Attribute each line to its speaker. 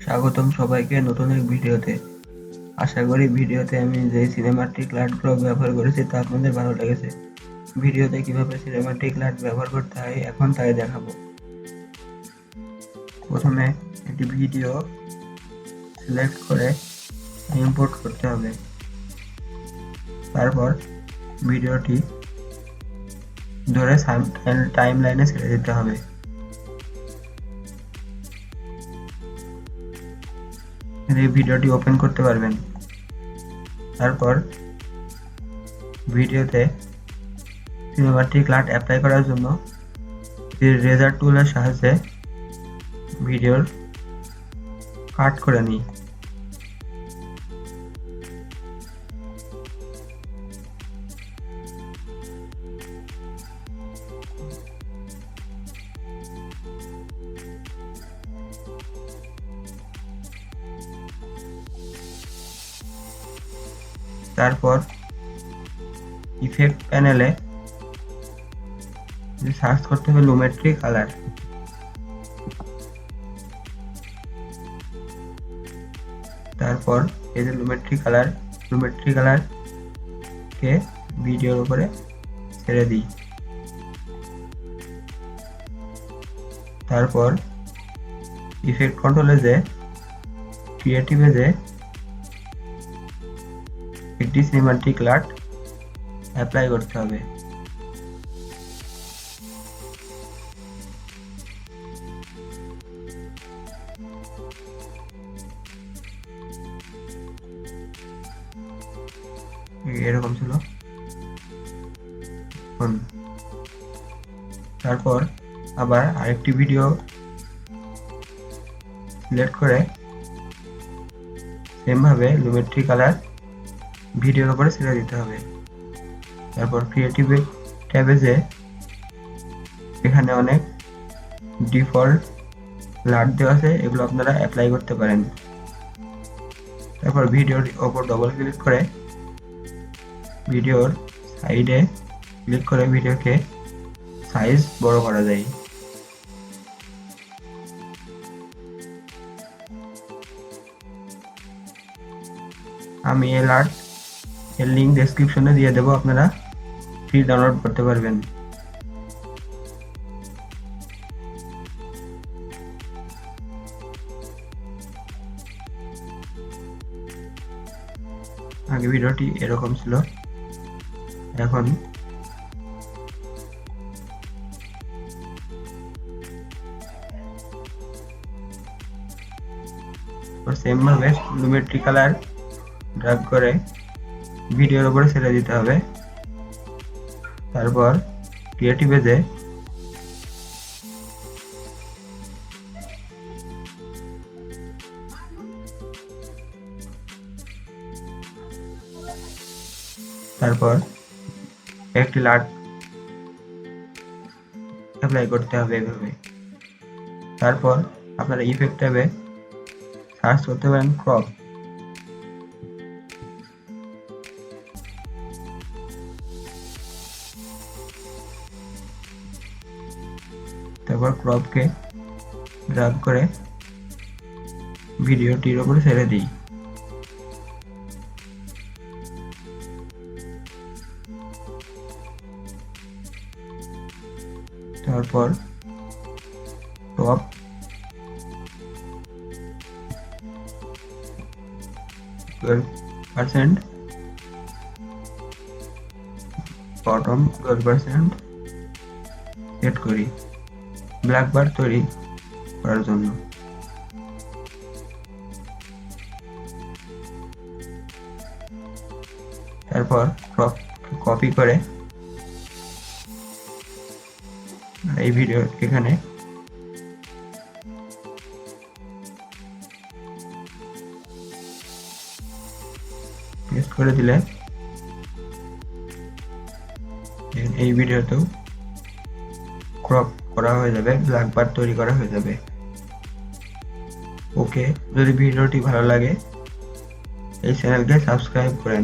Speaker 1: স্বাগতম সবাইকে নতুন এক ভিডিওতে। আশা করি ভিডিওতে আমি যে সিনেমাটিক লাইটগুলো ব্যবহার করেছি তা আপনাদের ভালো লেগেছে। ভিডিওতে কিভাবে সিনেমাটিক লাইট ব্যবহার করতে হয় এখন তাই দেখাবো। প্রথমে একটি ভিডিও সিলেক্ট করে ইম্পোর্ট করতে হবে। তারপর ভিডিওটি ধরে টাইম লাইনে ছেড়ে দিতে হবে। এই ভিডিওটি ওপেন করতে পারবেন। তারপর ভিডিওতে সিনেমাটিক লাইট অ্যাপ্লাই করার জন্য রেজার টুলের সাহায্যে ভিডিওর কাট করে নিই। তারপর ইফেক্ট প্যানেলে সার্চ করতে হবে লুমেট্রি কালার। তারপর এই যে লুমেট্রি কালার কে ভিডিওর উপরে ছেড়ে দিই। তারপর ইফেক্ট কন্ট্রোলে যে ক্রিয়েটিভে যে একটি সিনেমাটিক লাইট অ্যাপ্লাই করতে হবে। এরকম ছিল। তারপর আবার আরেকটি ভিডিও সিলেক্ট করে সেম ভাবে লুমেট্রি কালার ভিডিওর উপরে ছেড়ে দিতে হবে। তারপর ক্রিয়েটিভ ট্যাবে যে এখানে অনেক ডিফল্ট লাইট দেওয়া আছে, এগুলো আপনারা অ্যাপ্লাই করতে পারেন। তারপর ভিডিওর ওপর ডবল ক্লিক করে ভিডিওর সাইডে ক্লিক করে ভিডিওকে সাইজ বড় করা যায়। আমি এই লাইট এর লিঙ্ক ডেসক্রিপশনে দিয়ে দেবো, আপনারা ফ্রি ডাউনলোড করতে পারবেন। আগে ভিডিওটি এরকম ছিল, এখন সেম ভাবে লুমেট্রি কালার ড্র্যাগ করে ভিডিওর উপরে ছেড়ে দিতে হবে। তারপর ক্রিয়েটিভে যে তারপর একটি লাইট অ্যাপ্লাই করতে হবে এভাবে। তারপর আপনারা ইফেক্ট ট্যাবে সার্চ করতে পারেন ক্রপ। তারপর ক্রপকে ড্র্যাগ করে ভিডিওটির উপরে ছেড়ে দিই। তারপর টপ %, বটম 12% সেট করি ব্ল্যাক বার তৈরি করার জন্য। তারপর কপি করে এই ভিডিও এখানে পেস্ট করে দিলে এই ভিডিওতেও ক্রপ করা হয়ে যাবে, ব্ল্যাক বার তৈরি করা হয়ে যাবে। ওকে, যদি ভিডিওটি ভালো লাগে এই চ্যানেলকে সাবস্ক্রাইব করেন।